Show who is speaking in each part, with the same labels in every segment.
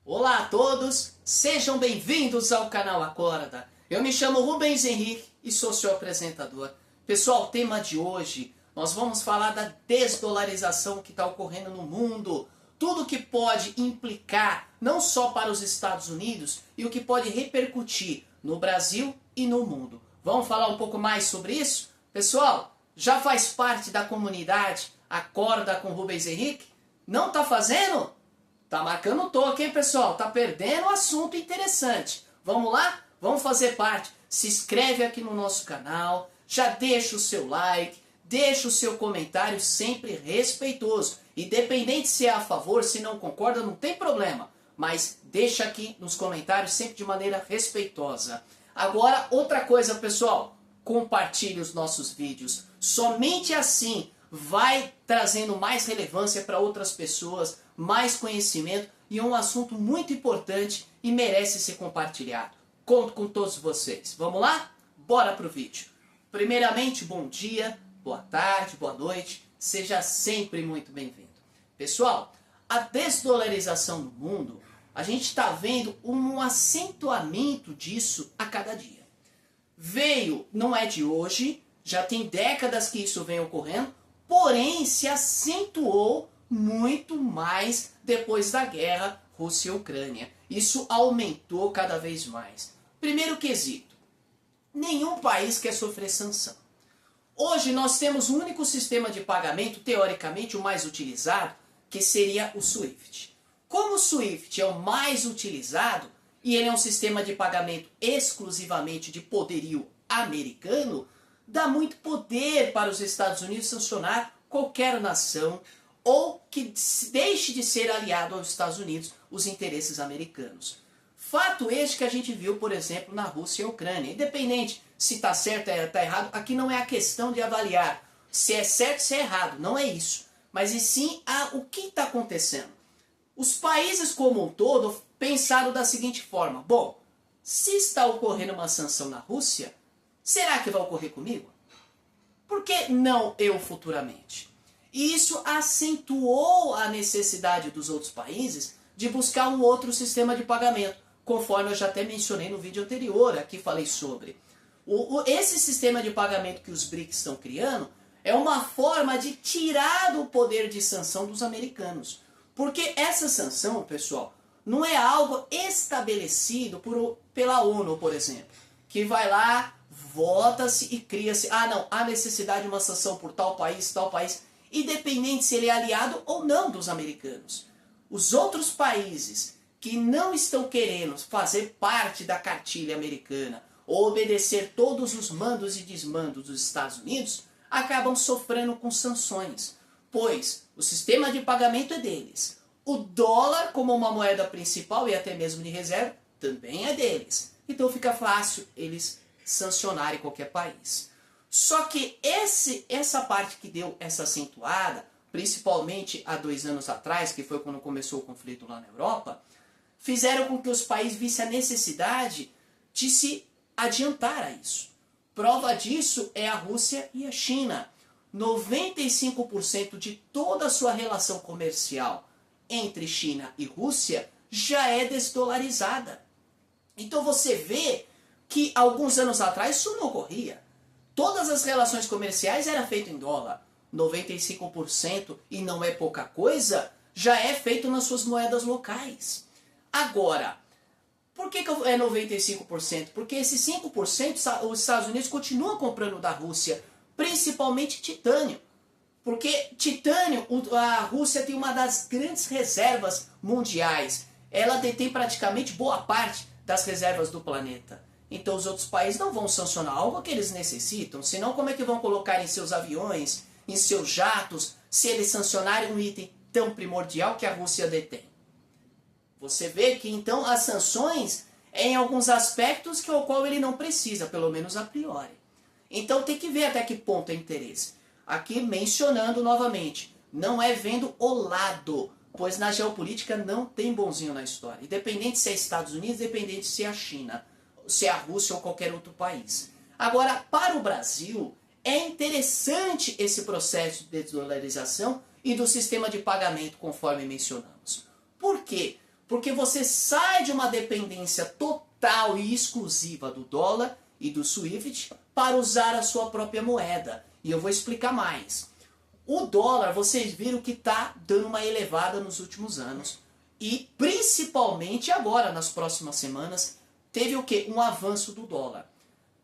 Speaker 1: Olá a todos, sejam bem-vindos ao canal Acorda. Eu me chamo Rubens Henrique e sou seu apresentador. Pessoal, o tema de hoje, nós vamos falar da desdolarização que está ocorrendo no mundo. Tudo que pode implicar, não só para os Estados Unidos, e o que pode repercutir no Brasil e no mundo. Vamos falar um pouco mais sobre isso? Pessoal, já faz parte da comunidade Acorda com Rubens Henrique? Não está fazendo? Tá marcando o toque, hein, pessoal? Tá perdendo um assunto interessante. Vamos lá? Vamos fazer parte. Se inscreve aqui no nosso canal, já deixa o seu like, deixa o seu comentário sempre respeitoso. Independente se é a favor, se não concorda, não tem problema. Mas deixa aqui nos comentários sempre de maneira respeitosa. Agora, outra coisa, pessoal. Compartilhe os nossos vídeos. Somente assim vai trazendo mais relevância para outras pessoas, mais conhecimento e um assunto muito importante e merece ser compartilhado. Conto com todos vocês. Vamos lá? Bora pro vídeo. Primeiramente, bom dia, boa tarde, boa noite. Seja sempre muito bem-vindo. Pessoal, a desdolarização no mundo, a gente está vendo um acentuamento disso a cada dia. Veio, não é de hoje, já tem décadas que isso vem ocorrendo, porém se acentuou muito mais depois da guerra Rússia e Ucrânia. Isso aumentou cada vez mais. Primeiro quesito, nenhum país quer sofrer sanção. Hoje nós temos um único sistema de pagamento, teoricamente o mais utilizado, que seria o SWIFT. Como o SWIFT é o mais utilizado, e ele é um sistema de pagamento exclusivamente de poderio americano, dá muito poder para os Estados Unidos sancionar qualquer nação ou que deixe de ser aliado aos Estados Unidos, os interesses americanos. Fato este que a gente viu, por exemplo, na Rússia e Ucrânia. Independente se está certo ou está errado, aqui não é a questão de avaliar se é certo ou se é errado, não é isso. Mas e sim o que está acontecendo. Os países como um todo pensaram da seguinte forma: bom, se está ocorrendo uma sanção na Rússia, será que vai ocorrer comigo? Por que não eu futuramente? E isso acentuou a necessidade dos outros países de buscar um outro sistema de pagamento, conforme eu já até mencionei no vídeo anterior, aqui falei sobre. Esse sistema de pagamento que os BRICS estão criando é uma forma de tirar o poder de sanção dos americanos. Porque essa sanção, pessoal, não é algo estabelecido pela ONU, por exemplo, que vai lá, vota-se e cria-se, não, há necessidade de uma sanção por tal país, independente se ele é aliado ou não dos americanos. Os outros países que não estão querendo fazer parte da cartilha americana ou obedecer todos os mandos e desmandos dos Estados Unidos, acabam sofrendo com sanções, pois o sistema de pagamento é deles. O dólar, como uma moeda principal e até mesmo de reserva, também é deles. Então fica fácil eles sancionarem qualquer país. Só que essa parte que deu essa acentuada, principalmente há 2 anos atrás, que foi quando começou o conflito lá na Europa, fizeram com que os países vissem a necessidade de se adiantar a isso. Prova disso é a Rússia e a China. 95% de toda a sua relação comercial entre China e Rússia já é desdolarizada. Então você vê que alguns anos atrás isso não ocorria. Todas as relações comerciais eram feitas em dólar. 95%, e não é pouca coisa, já é feito nas suas moedas locais. Agora, por que é 95%? Porque esses 5% os Estados Unidos continuam comprando da Rússia, principalmente titânio. Porque titânio, a Rússia tem uma das grandes reservas mundiais. Ela detém praticamente boa parte das reservas do planeta. Então os outros países não vão sancionar algo que eles necessitam, senão como é que vão colocar em seus aviões, em seus jatos, se eles sancionarem um item tão primordial que a Rússia detém? Você vê que então as sanções em alguns aspectos que o qual ele não precisa, pelo menos a priori. Então tem que ver até que ponto é interesse. Aqui mencionando novamente, não é vendo o lado, pois na geopolítica não tem bonzinho na história. Independente se é Estados Unidos, independente se é a China, se é a Rússia ou qualquer outro país. Agora, para o Brasil, é interessante esse processo de desdolarização e do sistema de pagamento, conforme mencionamos. Por quê? Porque você sai de uma dependência total e exclusiva do dólar e do SWIFT para usar a sua própria moeda. E eu vou explicar mais. O dólar, vocês viram que está dando uma elevada nos últimos anos. E principalmente agora, nas próximas semanas, teve o quê? Um avanço do dólar.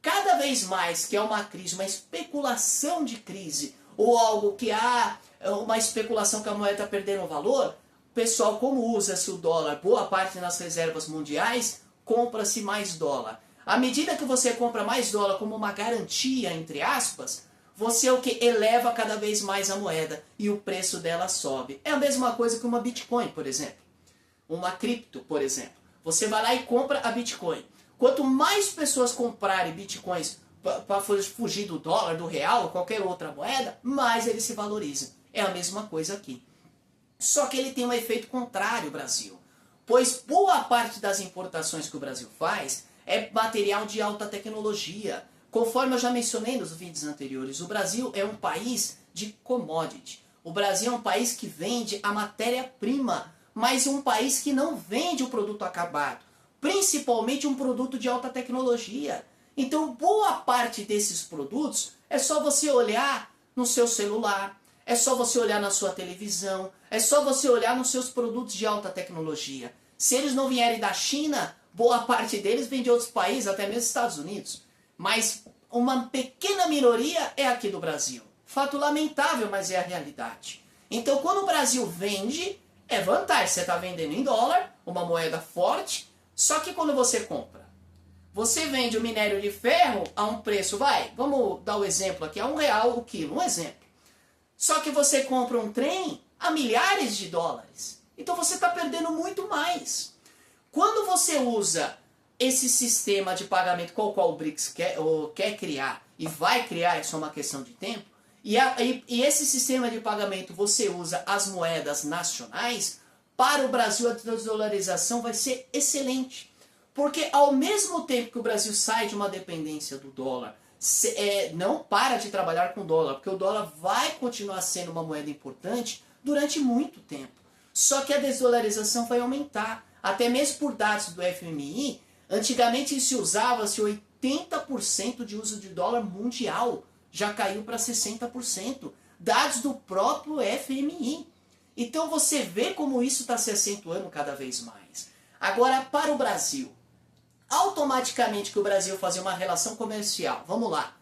Speaker 1: Cada vez mais que é uma crise, uma especulação de crise, ou algo que há uma especulação que a moeda está perdendo valor, o pessoal, como usa-se o dólar, boa parte nas reservas mundiais, compra-se mais dólar. À medida que você compra mais dólar como uma garantia, entre aspas, você é o que eleva cada vez mais a moeda e o preço dela sobe. É a mesma coisa que uma Bitcoin, por exemplo. Uma cripto, por exemplo. Você vai lá e compra a Bitcoin. Quanto mais pessoas comprarem Bitcoins para fugir do dólar, do real, qualquer outra moeda, mais ele se valoriza. É a mesma coisa aqui. Só que ele tem um efeito contrário, Brasil. Pois boa parte das importações que o Brasil faz é material de alta tecnologia. Conforme eu já mencionei nos vídeos anteriores, o Brasil é um país de commodity. O Brasil é um país que vende a matéria-prima, mas um país que não vende o produto acabado, principalmente um produto de alta tecnologia. Então, boa parte desses produtos é só você olhar no seu celular, é só você olhar na sua televisão, é só você olhar nos seus produtos de alta tecnologia. Se eles não vierem da China, boa parte deles vem de outros países, até mesmo Estados Unidos. Mas uma pequena minoria é aqui do Brasil. Fato lamentável, mas é a realidade. Então, quando o Brasil vende, é vantagem. Você está vendendo em dólar, uma moeda forte, só que quando você compra, você vende o minério de ferro a um preço, vamos dar o exemplo aqui, a R$1 o quilo, um exemplo. Só que você compra um trem a milhares de dólares. Então você está perdendo muito mais. Quando você usa esse sistema de pagamento qual o BRICS quer criar e vai criar, é só uma questão de tempo, e esse sistema de pagamento você usa as moedas nacionais, para o Brasil a desdolarização vai ser excelente. Porque ao mesmo tempo que o Brasil sai de uma dependência do dólar, não para de trabalhar com o dólar, porque o dólar vai continuar sendo uma moeda importante durante muito tempo. Só que a desdolarização vai aumentar. Até mesmo por dados do FMI, antigamente se usava-se 80% de uso de dólar mundial. Já caiu para 60%. Dados do próprio FMI. Então você vê como isso está se acentuando cada vez mais. Agora, para o Brasil, automaticamente que o Brasil fazer uma relação comercial, vamos lá,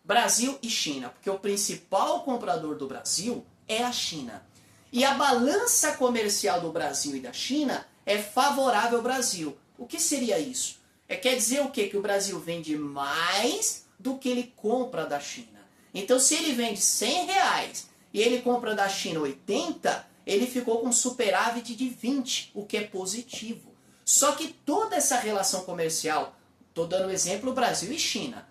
Speaker 1: Brasil e China, porque o principal comprador do Brasil é a China. E a balança comercial do Brasil e da China é favorável ao Brasil. O que seria isso? Quer dizer o quê? Que o Brasil vende mais do que ele compra da China. Então, se ele vende R$100 e ele compra da China 80, ele ficou com superávit de 20, o que é positivo. Só que toda essa relação comercial, estou dando exemplo Brasil e China,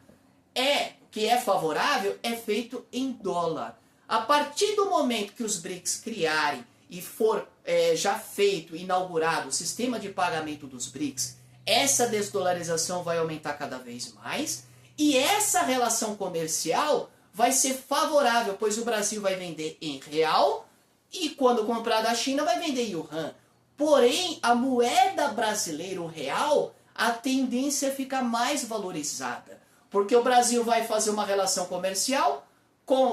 Speaker 1: que é favorável, é feito em dólar. A partir do momento que os BRICS criarem e for já feito, inaugurado o sistema de pagamento dos BRICS, essa desdolarização vai aumentar cada vez mais e essa relação comercial vai ser favorável, pois o Brasil vai vender em real e quando comprar da China vai vender em yuan. Porém, a moeda brasileira, o real, a tendência é ficar mais valorizada. Porque o Brasil vai fazer uma relação comercial,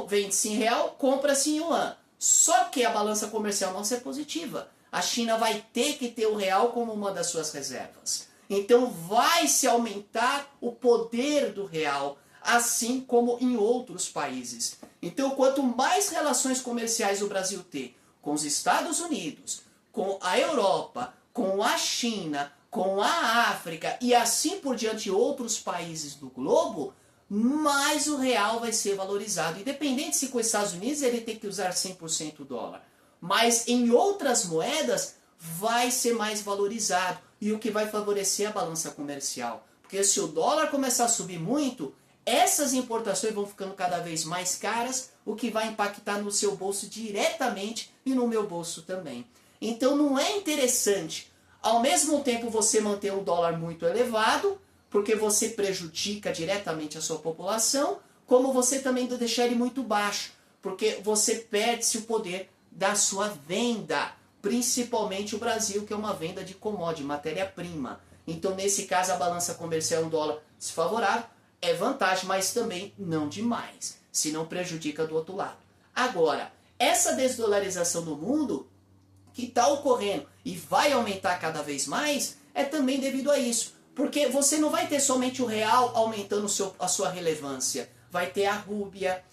Speaker 1: vende-se em real, compra-se em yuan. Só que a balança comercial não ser positiva. A China vai ter que ter o real como uma das suas reservas. Então vai se aumentar o poder do real, assim como em outros países. Então quanto mais relações comerciais o Brasil ter com os Estados Unidos, com a Europa, com a China, com a África e assim por diante outros países do globo, mais o real vai ser valorizado. Independente se com os Estados Unidos ele tem que usar 100% o dólar. Mas em outras moedas vai ser mais valorizado. E o que vai favorecer a balança comercial. Porque se o dólar começar a subir muito, essas importações vão ficando cada vez mais caras, o que vai impactar no seu bolso diretamente e no meu bolso também. Então não é interessante, ao mesmo tempo, você manter o dólar muito elevado, porque você prejudica diretamente a sua população, como você também deixar ele muito baixo, porque você perde-se o poder da sua venda. principalmente o Brasil, que é uma venda de commodity, matéria-prima. Então, nesse caso, a balança comercial é um dólar desfavorável, é vantagem, mas também não demais, se não prejudica do outro lado. Agora, essa desdolarização do mundo que está ocorrendo e vai aumentar cada vez mais, é também devido a isso. Porque você não vai ter somente o real aumentando a sua relevância. Vai ter a rúpia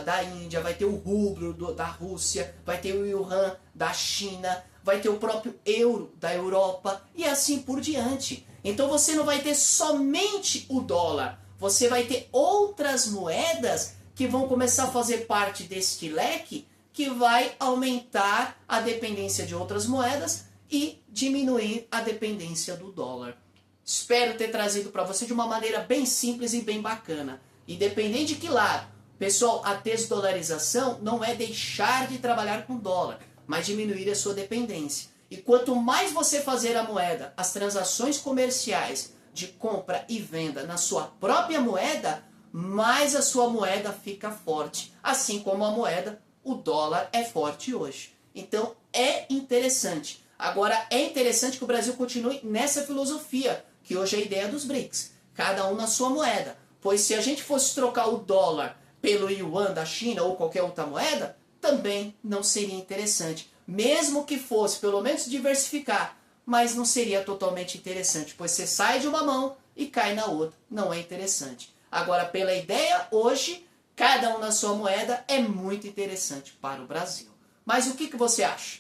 Speaker 1: da Índia, vai ter o rublo da Rússia, vai ter o yuan da China, vai ter o próprio euro da Europa e assim por diante. Então você não vai ter somente o dólar, você vai ter outras moedas que vão começar a fazer parte deste leque que vai aumentar a dependência de outras moedas e diminuir a dependência do dólar. Espero ter trazido para você de uma maneira bem simples e bem bacana. Independente de que lado. Pessoal, a desdolarização não é deixar de trabalhar com dólar, mas diminuir a sua dependência. E quanto mais você fazer a moeda, as transações comerciais de compra e venda na sua própria moeda, mais a sua moeda fica forte. Assim como a moeda, o dólar é forte hoje. Então é interessante. Agora é interessante que o Brasil continue nessa filosofia, que hoje é a ideia dos BRICS. Cada um na sua moeda. Pois se a gente fosse trocar o dólar pelo yuan da China ou qualquer outra moeda, também não seria interessante. Mesmo que fosse, pelo menos diversificar, mas não seria totalmente interessante, pois você sai de uma mão e cai na outra. Não é interessante. Agora, pela ideia, hoje, cada um na sua moeda é muito interessante para o Brasil. Mas o que você acha?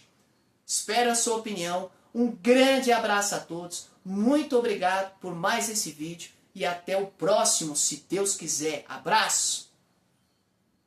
Speaker 1: Espero a sua opinião. Um grande abraço a todos. Muito obrigado por mais esse vídeo e até o próximo, se Deus quiser. Abraço!